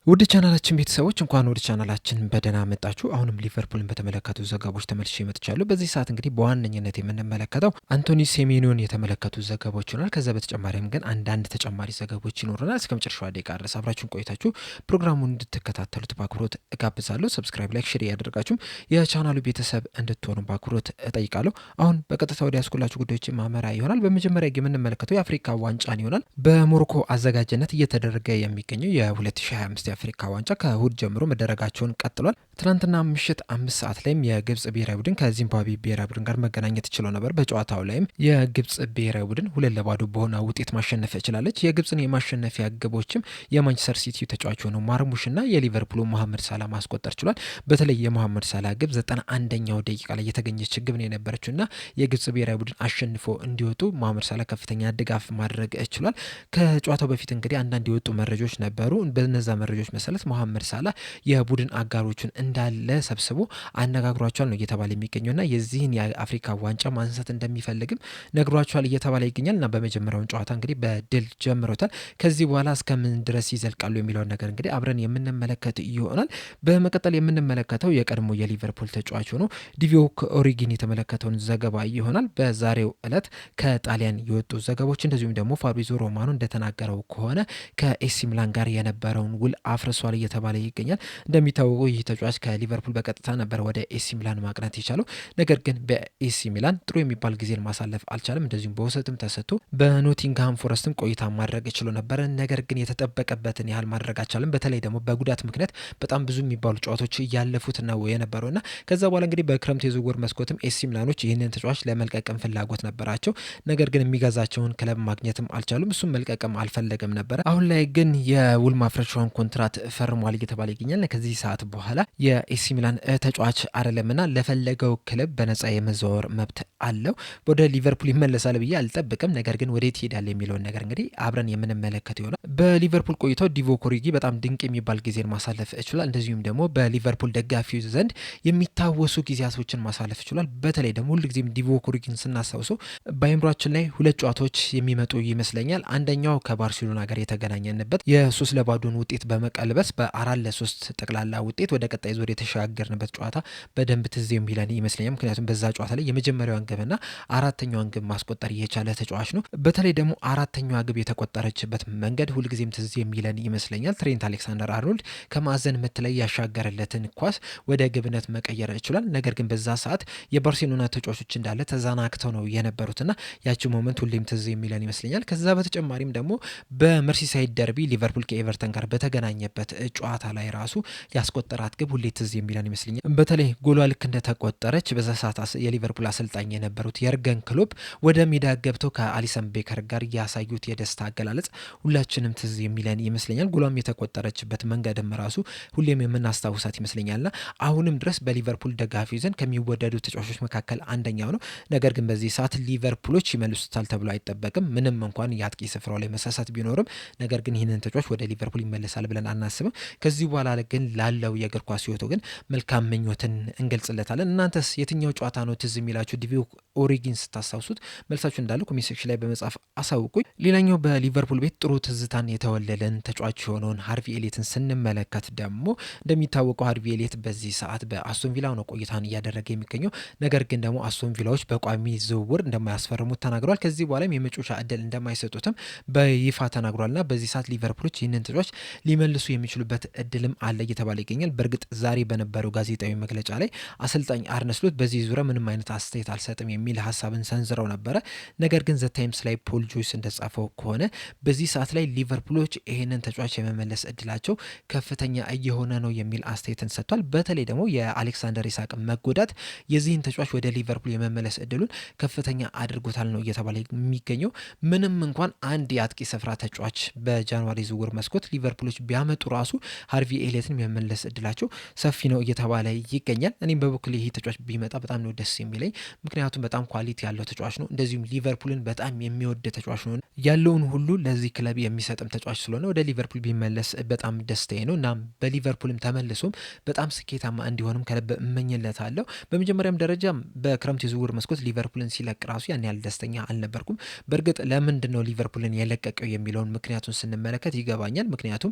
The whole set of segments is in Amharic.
ወደ ቻናላችን ቤተሰቦች እንኳን ወደ ቻናላችን በደህና መጣችሁ። አሁንም ሊቨርፑልን በተመለከቱ ዘገባዎች ተመልሼ መጥቻለሁ። በዚህ ሰዓት እንግዲህ በዋነኝነት የምንመለከተው አንቶኒ ሴሜኒዮን የተመለከቱ ዘገባዎች ይሆናል። ከዛ በተጨማሪም ግን አንዳንድ ተጨማሪ ዘገባዎች ይኖረናል። እስከ መጨረሻው ደቂቃ ድረስ አብራችሁን ቆይታችሁ ፕሮግራሙን እንድትከታተሉት በአክብሮት እጋብዛለሁ። ሰብስክራይብ፣ ላይክ፣ ሼር እያደረጋችሁም የቻናሉ ቤተሰብ እንድትሆኑ በአክብሮት እጠይቃለሁ። አሁን በቀጥታ ወደ ያስኩላችሁ ጉዳዮች ማመራ ይሆናል። በመጀመሪያ የምንመለከተው የአፍሪካ ዋንጫን ይሆናል። በሞሮኮ አዘጋጅነት እየተደረገ የሚገኘው የ2025 የአፍሪካ ዋንጫ ከእሁድ ጀምሮ መደረጋቸውን ቀጥሏል። ትናንትና ምሽት 5 ሰዓት ላይም የግብጽ ብሔራዊ ቡድን ከዚምባብዌ ብሔራዊ ቡድን ጋር መገናኘት ችሎ ነበር። በጨዋታው ላይም የግብጽ ብሔራዊ ቡድን 2-0 በሆነ ውጤት ማሸነፍ ችላለች። የግብጽን የማሸነፊያ ግቦችም የማንቸስተር ሲቲ ተጫዋች የሆነው ማርሙሽና የሊቨርፑሉ መሐመድ ሳላ ማስቆጠር ችሏል። በተለይ የመሐመድ ሳላ ግብ 91ኛው ደቂቃ ላይ የተገኘች ግብ ነው የነበረችውና የግብጽ ብሔራዊ ቡድን አሸንፎ እንዲወጡ መሐመድ ሳላ ከፍተኛ ድጋፍ ማድረግ ችሏል። ከጨዋታው በፊት እንግዲህ አንዳንድ የወጡ መረጃዎች ነበሩ። በነዛ መረጃዎች መሰረት መሐመድ ሳላ የቡድን አጋሮቹን እንዳለ ሰብስቦ አነጋግሯቸዋል ነው እየተባለ የሚገኘውና የዚህን የአፍሪካ ዋንጫ ማንሳት እንደሚፈልግም ነግሯቸዋል እየተባለ ይገኛል። እና በመጀመሪያውን ጨዋታ እንግዲህ በድል ጀምሮታል። ከዚህ በኋላ እስከምን ድረስ ይዘልቃሉ የሚለውን ነገር እንግዲህ አብረን የምንመለከት ይሆናል። በመቀጠል የምንመለከተው የቀድሞ የሊቨርፑል ተጫዋች ሆኖ ዲቮክ ኦሪጊን የተመለከተውን ዘገባ ይሆናል። በዛሬው ዕለት ከጣሊያን የወጡ ዘገቦች እንደዚሁም ደግሞ ፋብሪዞ ሮማኖ እንደተናገረው ከሆነ ከኤሲ ሚላን ጋር የነበረውን ውል አፍርሷል እየተባለ ይገኛል። እንደሚታወቀው ይህ ተጫዋች ከሊቨርፑል በቀጥታ ነበር ወደ ኤሲ ሚላን ማቅናት የቻለው። ነገር ግን በኤሲ ሚላን ጥሩ የሚባል ጊዜን ማሳለፍ አልቻለም። እንደዚሁም በውሰትም ተሰጥቶ በኖቲንግሃም ፎረስትም ቆይታ ማድረግ ችሎ ነበረ። ነገር ግን የተጠበቀበትን ያህል ማድረግ አልቻለም። በተለይ ደግሞ በጉዳት ምክንያት በጣም ብዙ የሚባሉ ጨዋታዎች እያለፉት ነው የነበረውና ከዛ በኋላ እንግዲህ በክረምት የዝውውር መስኮትም ኤሲ ሚላኖች ይህንን ተጫዋች ለመልቀቅም ፍላጎት ነበራቸው። ነገር ግን የሚገዛቸውን ክለብ ማግኘትም አልቻሉም። እሱም መልቀቅም አልፈለገም ነበረ። አሁን ላይ ግን የውል ማፍረሻውን ኮንትራት ፈርሟል እየተባለ ይገኛል። ከዚህ ሰዓት በኋላ የኤሲ ሚላን ተጫዋች አይደለምና ለፈለገው ክለብ በነጻ የመዘዋወር መብት አለው። ወደ ሊቨርፑል ይመለሳል ብዬ አልጠብቅም። ነገር ግን ወዴት ይሄዳል የሚለውን ነገር እንግዲህ አብረን የምንመለከት ይሆናል። በሊቨርፑል ቆይታው ዲቮክ ኦሪጊ በጣም ድንቅ የሚባል ጊዜን ማሳለፍ ችሏል። እንደዚሁም ደግሞ በሊቨርፑል ደጋፊዎች ዘንድ የሚታወሱ ጊዜያቶችን ማሳለፍ ችሏል። በተለይ ደግሞ ሁልጊዜም ዲቮክ ኦሪጊን ስናስታውሰው በአይምሯችን ላይ ሁለት ጨዋታዎች የሚመጡ ይመስለኛል። አንደኛው ከባርሴሎና ጋር የተገናኘንበት የ3-0 ውጤት በመቀልበስ በ4-3 ጠቅላላ ውጤት ወደ ቀጣይ ዙር የተሸጋገርንበት ጨዋታ በደንብ ትዝ የሚለን ይመስለኛል። ምክንያቱም በዛ ጨዋታ ላይ የመጀመሪያዋን ግብና አራተኛዋን ግብ ማስቆጠር የቻለ ተጫዋች ነው። በተለይ ደግሞ አራተኛዋ ግብ የተቆጠረችበት መንገድ ሁልጊዜም ትዝ የሚለን ይመስለኛል። ትሬንት አሌክሳንደር አርኖልድ ከማዕዘን ምት ላይ ያሻገረለትን ኳስ ወደ ግብነት መቀየር ይችላል። ነገር ግን በዛ ሰዓት የባርሴሎና ተጫዋቾች እንዳለ ተዘናግተው ነው የነበሩትና ያቺ ሞመንት ሁሌም ትዝ የሚለን ይመስለኛል። ከዛ በተጨማሪም ደግሞ በመርሲሳይድ ደርቢ ሊቨርፑል ከኤቨርተን ጋር በተገናኘበት ጨዋታ ላይ ራሱ ያስቆጠራት ግብ ሁሌ ትዝ የሚለን ይመስለኛል። በተለይ ጎሏ ልክ እንደተቆጠረች በዛ ሰዓት የሊቨርፑል አሰልጣኝ የነበሩት የርገን ክሎፕ ወደ ሜዳ ገብተው ከአሊሰን ቤከር ጋር ያሳዩት የደስታ አገላለጽ ሁላችንም ትዝ የሚለን ይመስለኛል። ጎሏም የተቆጠረችበት መንገድም ራሱ ሁሌም የምናስታውሳት ይመስለኛልና አሁንም ድረስ በሊቨርፑል ደጋፊ ዘንድ ከሚወደዱ ተጫዋቾች መካከል አንደኛው ነው። ነገር ግን በዚህ ሰዓት ሊቨርፑሎች ይመልሱታል ተብሎ አይጠበቅም። ምንም እንኳን የአጥቂ ስፍራው ላይ መሳሳት ቢኖርም ነገር ግን ይህንን ተጫዋች ወደ ሊቨርፑል ይመለሳል ብለን አናስብም። ከዚህ በኋላ ግን ላለው የእግር ኳስ ሕይወቱ ግን መልካም ምኞትን እንገልጽለታለን። እናንተስ የትኛው ጨዋታ ነው ትዝ የሚላችሁ? ዲቮክ ኦሪጊን ስታስታውሱት መልሳችሁ እንዳለ ኮሜንት ሴክሽን ላይ በመጻፍ አሳውቁኝ። ሌላኛው በሊቨርፑል ቤት ጥሩ ትዝታን የተወለለን ተጫዋች የሆነውን ሃርቪ ኤሊየትን ስንመለከት ደግሞ እንደሚታወቀው ሃርቪ ኤሊየት በዚህ ሰዓት በአስቶን ቪላ ነው ቆይታን እያደረገ የሚገኘው። ነገር ግን ደግሞ አስቶን ቪላዎች በቋሚ ዝውውር እንደማያስፈርሙት ተናግረዋል። ከዚህ በኋላም የመጮቻ እድል እንደማይሰጡትም በይፋ ተናግሯልና በዚህ ሰዓት ሊቨርፑሎች ይህንን ተጫዋች ሊመልሱ የሚችሉበት እድልም አለ እየተባለ ይገኛል። በእርግጥ ዛሬ በነበረው ጋዜጣዊ መግለጫ ላይ አሰልጣኝ አርነ ስሎት በዚህ ዙሪያ ምንም አይነት አስተያየት አልሰጥም የሚል ሀሳብን ሰንዝረው ነበረ። ነገር ግን ዘ ታይምስ ላይ ፖል ጆይስ እንደጻፈው ከሆነ በዚህ ሰዓት ላይ ሊቨርፑሎች ይህንን ተጫዋች የመመለስ እድላቸው ከፍተኛ እየሆነ ነው የሚል አስተያየትን ሰጥቷል። በተለይ ደግሞ የአሌክሳንደር ኢሳቅ መጎዳት የዚህን ተጫዋች ወደ ሊቨርፑል የመመለስ እድሉን ከፍተኛ አድርጎታል ነው እየተባለ የሚገኘው። ምንም እንኳን አንድ የአጥቂ ስፍራ ተጫዋች በጃንዋሪ ዝውውር መስኮት ሊቨርፑሎች ቢያመጡ ራሱ ሃርቪ ኤሊየትን የመመለስ እድላቸው ሰፊ ነው እየተባለ ይገኛል። እኔም በበኩል ይሄ ተጫዋች ቢመጣ በጣም ነው ደስ የሚለኝ። ምክንያቱም በጣም ኳሊቲ ያለው ተጫዋች ነው። እንደዚሁም ሊቨርፑልን በጣም የሚወድ ተጫዋች ነው። ያለውን ሁሉ ለዚህ ክለብ የሚሰጥም ተጫዋች ስለሆነ ወደ ሊቨርፑል ቢመለስ በጣም ደስታዬ ነው እና በሊቨርፑልም ተመልሶም በጣም ስኬታማ እንዲሆንም ከልብ እመኝለታለሁ። በመጀመሪያም ደረጃ በክረምት የዝውውር መስኮት ሊቨርፑልን ሲለቅ ራሱ ያን ያህል ደስተኛ አልነበርኩም። በእርግጥ ለምንድን ነው ሊቨርፑልን የለቀቀው የሚለውን ምክንያቱን ስንመለከት ይገባኛል። ምክንያቱም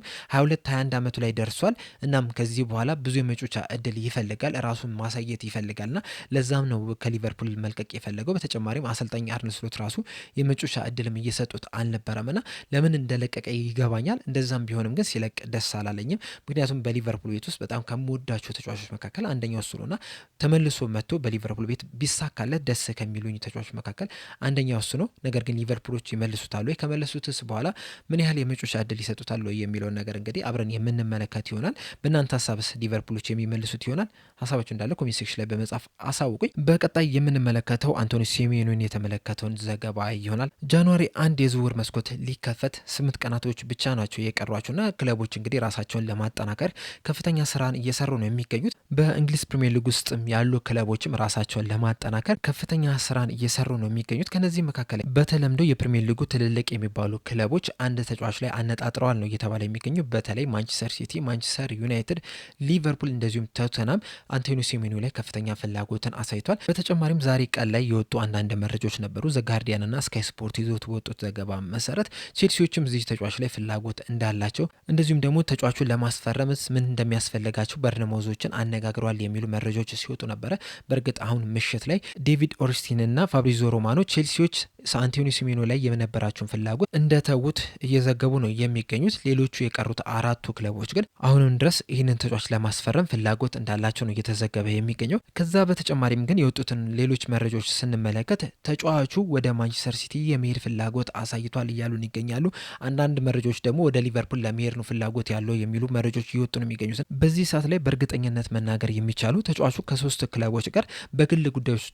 22 ዓመቱ ላይ ደርሷል። እናም ከዚህ በኋላ ብዙ የመጮቻ እድል ይፈልጋል፣ ራሱን ማሳየት ይፈልጋልና ለዛም ነው ከሊቨርፑል መልቀቅ የፈለገው። በተጨማሪም አሰልጣኝ አርነ ስሎት ራሱ የመጮቻ እድልም እየሰጡት አልነበረምና ለምን እንደለቀቀ ይገባኛል። እንደዛም ቢሆንም ግን ሲለቅ ደስ አላለኝም። ምክንያቱም በሊቨርፑል ቤት ውስጥ በጣም ከምወዳቸው ተጫዋቾች መካከል አንደኛው እሱ ነውና ተመልሶ መጥቶ በሊቨርፑል ቤት ቢሳካለት ደስ ከሚሉኝ ተጫዋቾች መካከል አንደኛው እሱ ነው። ነገር ግን ሊቨርፑሎች ይመልሱታል ወይ? ከመለሱትስ በኋላ ምን ያህል የመጮቻ እድል ይሰጡታል ወይ የሚለውን ነገር እንግዲህ አብረን የምንመለከት ይሆናል። በእናንተ ሀሳብስ ሊቨርፑሎች የሚመልሱት ይሆናል? ሀሳባችሁ እንዳለ ኮሜንት ሴክሽን ላይ በመጻፍ አሳውቁኝ። በቀጣይ የምንመለከተው አንቶኒ ሴሜዮንን የተመለከተውን ዘገባ ይሆናል። ጃንዋሪ 1 የዝውውር መስኮት ሊከፈት 8 ቀናቶች ብቻ ናቸው የቀሯቸውና ክለቦች እንግዲህ ራሳቸውን ለማጠናከር ከፍተኛ ስራን እየሰሩ ነው የሚገኙት። በእንግሊዝ ፕሪሚየር ሊግ ውስጥም ያሉ ክለቦችም ራሳቸውን ለማጠናከር ከፍተኛ ስራን እየሰሩ ነው የሚገኙት። ከነዚህ መካከል በተለምዶ የፕሪሚየር ሊጉ ትልልቅ የሚባሉ ክለቦች አንድ ተጫዋች ላይ አነጣጥረዋል ነው እየተባለ የሚገኙ። በተለይ ማንቸስተር ሲቲ፣ ማንቸስተር ዩናይትድ፣ ሊቨርፑል እንደዚሁም ቶተናም አንቶኒ ሴሜንዮ ላይ ከፍተኛ ፍላጎትን አሳይቷል። በተጨማሪም ዛሬ ቀን ላይ የወጡ አንዳንድ መረጃዎች ነበሩ። ዘጋርዲያን እና ስካይ ስፖርት ይዞት በወጡት ዘገባ መሰረት ቼልሲዎችም እዚህ ተጫዋች ላይ ፍላጎት እንዳላቸው እንደዚሁም ደግሞ ተጫዋቹን ለማስፈረምስ ምን እንደሚያስፈልጋቸው በርነሞዞችን አነጋግረዋል የሚሉ መረጃዎች ሲወጡ ነበረ። በእርግጥ አሁን ምሽት ላይ ዴቪድ ኦርስቲን እና ፋብሪዞ ሮማኖ ቼልሲዎች አንቶኒ ሴሜንዮ ላይ የነበራቸውን ፍላጎት እንደተዉት እየዘገቡ ነው የሚገኙት። ሌሎቹ የቀሩት አራቱ ክለቦች ግን አሁንም ድረስ ይህንን ተጫዋች ለማስፈረም ፍላጎት እንዳላቸው ነው እየተዘገበ የሚገኘው። ከዛ በተጨማሪም ግን የወጡትን ሌሎች መረጃዎች ስንመለከት ተጫዋቹ ወደ ማንቸስተር ሲቲ የመሄድ ፍላጎት አሳይቷል እያሉን ይገኛሉ። አንዳንድ መረጃዎች ደግሞ ወደ ሊቨርፑል ለመሄድ ነው ፍላጎት ያለው የሚሉ መረጃዎች እየወጡ ነው የሚገኙት። በዚህ ሰዓት ላይ በእርግጠኝነት መናገር የሚቻሉ ተጫዋቹ ከ3 ክለቦች ጋር በግል ጉዳዮች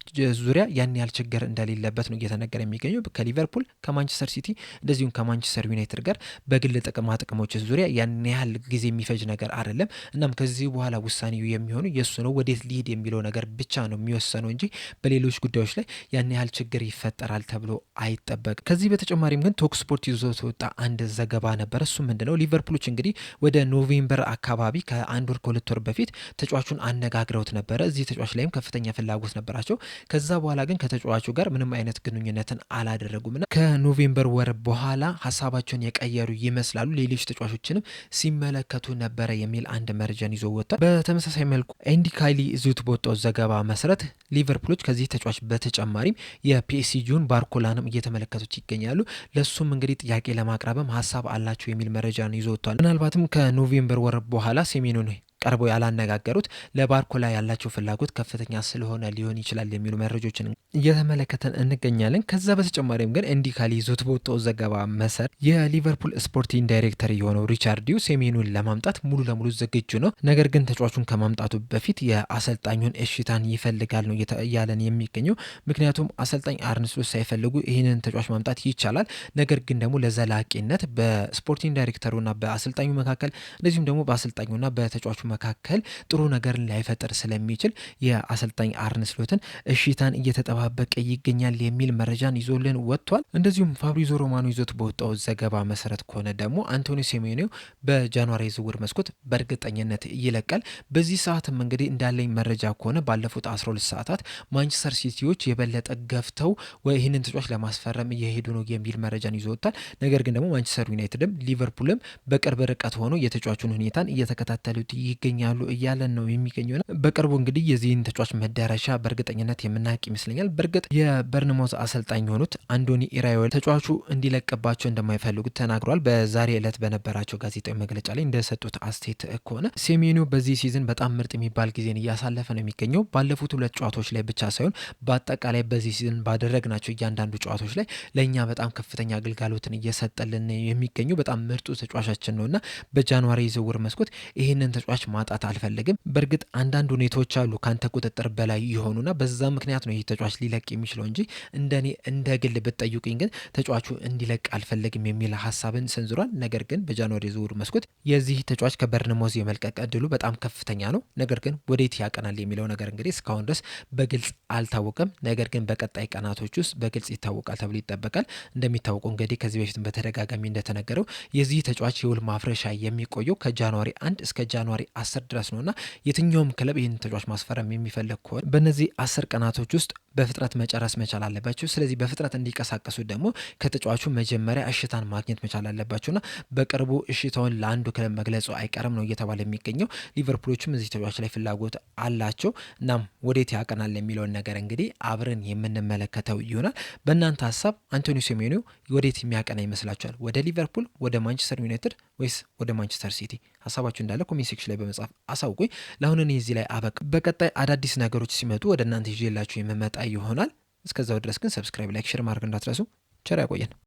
ዙሪያ ያን ያህል ችግር እንደሌለበት ነው እየተነገረ የሚገኘው። ከሊቨርፑል፣ ከማንቸስተር ሲቲ እንደዚሁም ከማንቸስተር ዩናይትድ ጋር በግል ጥቅማ ጥቅሞች ዙሪያ ያን ያህል ጊዜ የሚፈጅ ነገር አይደለም። እናም ከዚህ በኋላ ውሳኔው የሚሆኑ የእሱ ነው። ወዴት ሊሄድ የሚለው ነገር ብቻ ነው የሚወሰነው እንጂ በሌሎች ጉዳዮች ላይ ያን ያህል ችግር ይፈጠራል ተብሎ አይጠበቅም። ከዚህ በተጨማሪም ግን ቶክ ስፖርት ይዞት ወጣ አንድ ዘገባ ነበር። እሱ ምንድነው? ሊቨርፑሎች እንግዲህ ወደ ኖቬምበር አካባቢ ከ1 ወር ከ2 ወር በፊት ተጫዋቹን አነጋግረውት ነበረ። እዚህ ተጫዋች ላይም ከፍተኛ ፍላጎት ነበራቸው። ከዛ በኋላ ግን ከተጫዋቹ ጋር ምንም አይነት ግንኙነትን አላደረጉምና ከኖቬምበር ወር በኋላ ሀሳባቸውን የቀየሩ ይመስላሉ። ሌሎች ተጫዋቾችንም ሲመለከቱ ነበረ የሚል አንድ መረጃን ይዞ ወጥቷል። በተመሳሳይ መልኩ ኤንዲ ካይሊ ይዞት በወጣው ዘገባ መሰረት ሊቨርፑሎች ከዚህ ተጫዋች በተጨማሪም የፒኤስጂውን ባርኮላንም እየተመለከቱት ይገኛሉ። ለሱም እንግዲህ ጥያቄ ለማቅረብም ሀሳብ አላቸው የሚል መረጃን ይዞ ወጥቷል። ምናልባትም ከኖቬምበር ወር በኋላ ሴሜንዮን ቀርበው ያላነጋገሩት ለባርኮላ ያላቸው ፍላጎት ከፍተኛ ስለሆነ ሊሆን ይችላል የሚሉ መረጃዎችን እየተመለከተን እንገኛለን። ከዛ በተጨማሪም ግን ኤንዲ ካይሊ ይዞት በወጣው ዘገባ መሰረት የሊቨርፑል ስፖርቲንግ ዳይሬክተር የሆነው ሪቻርድ ዲው ሴሜንዮን ለማምጣት ሙሉ ለሙሉ ዝግጁ ነው። ነገር ግን ተጫዋቹን ከማምጣቱ በፊት የአሰልጣኙን እሽታን ይፈልጋል ነው እያለን የሚገኘው። ምክንያቱም አሰልጣኝ አርነ ስሎት ሳይፈልጉ ይህንን ተጫዋች ማምጣት ይቻላል። ነገር ግን ደግሞ ለዘላቂነት በስፖርቲንግ ዳይሬክተሩና በአሰልጣኙ መካከል እንደዚሁም ደግሞ በአሰልጣኙና በተጫዋቹ መካከል ጥሩ ነገር ላይፈጠር ስለሚችል የአሰልጣኝ አርነ ስሎትን እሽታን እየተጠባበቀ ይገኛል የሚል መረጃን ይዞልን ወጥቷል። እንደዚሁም ፋብሪዞ ሮማኖ ይዞት በወጣው ዘገባ መሰረት ከሆነ ደግሞ አንቶኒ ሴሜንዮ በጃንዋሪ ዝውውር መስኮት በእርግጠኝነት ይለቃል። በዚህ ሰዓትም እንግዲህ እንዳለኝ መረጃ ከሆነ ባለፉት 12 ሰዓታት ማንቸስተር ሲቲዎች የበለጠ ገፍተው ይህንን ተጫዋች ለማስፈረም እየሄዱ ነው የሚል መረጃን ይዞ ወጥቷል። ነገር ግን ደግሞ ማንቸስተር ዩናይትድም ሊቨርፑልም በቅርብ ርቀት ሆኖ የተጫዋቹን ሁኔታን እየተከታተሉት ይገኛሉ እያለን ነው የሚገኘው። በቅርቡ እንግዲህ የዚህን ተጫዋች መዳረሻ በእርግጠኝነት የምናውቅ ይመስለኛል። በእርግጥ የበርንማውዝ አሰልጣኝ የሆኑት አንዶኒ ኢራዮላ ተጫዋቹ እንዲለቅባቸው እንደማይፈልጉት ተናግረዋል። በዛሬ ዕለት በነበራቸው ጋዜጣዊ መግለጫ ላይ እንደሰጡት አስተያየት ከሆነ ሴሜንዮ በዚህ ሲዝን በጣም ምርጥ የሚባል ጊዜን እያሳለፈ ነው የሚገኘው። ባለፉት 2 ጨዋታዎች ላይ ብቻ ሳይሆን በአጠቃላይ በዚህ ሲዝን ባደረግናቸው እያንዳንዱ ጨዋታዎች ላይ ለእኛ በጣም ከፍተኛ አገልጋሎትን እየሰጠልን የሚገኘው በጣም ምርጡ ተጫዋቻችን ነውና በጃንዋሪ ዝውውር መስኮት ይህንን ተጫዋች ማጣት አልፈልግም። በእርግጥ አንዳንድ ሁኔታዎች አሉ ካንተ ቁጥጥር በላይ የሆኑና በዛ ምክንያት ነው ይህ ተጫዋች ሊለቅ የሚችለው እንጂ እንደኔ እንደ ግል ብትጠይቁኝ ግን ተጫዋቹ እንዲለቅ አልፈልግም የሚል ሀሳብን ሰንዝሯል። ነገር ግን በጃንዋሪ ዝውውር መስኮት የዚህ ተጫዋች ከበርንማውዝ የመልቀቅ እድሉ በጣም ከፍተኛ ነው። ነገር ግን ወዴት ያቀናል የሚለው ነገር እንግዲህ እስካሁን ድረስ በግልጽ አልታወቀም። ነገር ግን በቀጣይ ቀናቶች ውስጥ በግልጽ ይታወቃል ተብሎ ይጠበቃል። እንደሚታወቀው እንግዲህ ከዚህ በፊት በተደጋጋሚ እንደተነገረው የዚህ ተጫዋች የውል ማፍረሻ የሚቆየው ከጃንዋሪ 1 እስከ ጃንዋሪ 10 ድረስ ነውና የትኛውም ክለብ ይህን ተጫዋች ማስፈረም የሚፈልግ ከሆነ በእነዚህ 10 ቀናቶች ውስጥ በፍጥነት መጨረስ መቻል አለባቸው። ስለዚህ በፍጥነት እንዲቀሳቀሱ ደግሞ ከተጫዋቹ መጀመሪያ እሽታን ማግኘት መቻል አለባቸውና በቅርቡ እሽታውን ለአንዱ ክለብ መግለጹ አይቀርም ነው እየተባለ የሚገኘው። ሊቨርፑሎችም እዚህ ተጫዋች ላይ ፍላጎት አላቸው። እናም ወዴት ያቀናል የሚለውን ነገር እንግዲህ አብረን የምንመለከተው ይሆናል። በእናንተ ሀሳብ አንቶኒ ሴሜኒዮ ወዴት የሚያቀና ይመስላችኋል? ወደ ሊቨርፑል፣ ወደ ማንቸስተር ዩናይትድ ወይስ ወደ ማንቸስተር ሲቲ? ሀሳባችሁ እንዳለ ኮሜንት ሴክሽን ላይ በመጻፍ አሳውቁኝ። ለአሁን እኔ እዚህ ላይ አበቃ። በቀጣይ አዳዲስ ነገሮች ሲመጡ ወደ እናንተ ይዤላችሁ የምመጣ ይሆናል። እስከዛው ድረስ ግን ሰብስክራይብ፣ ላይክ፣ ሼር ማድረግ እንዳትረሱ። ቸር ያቆየን።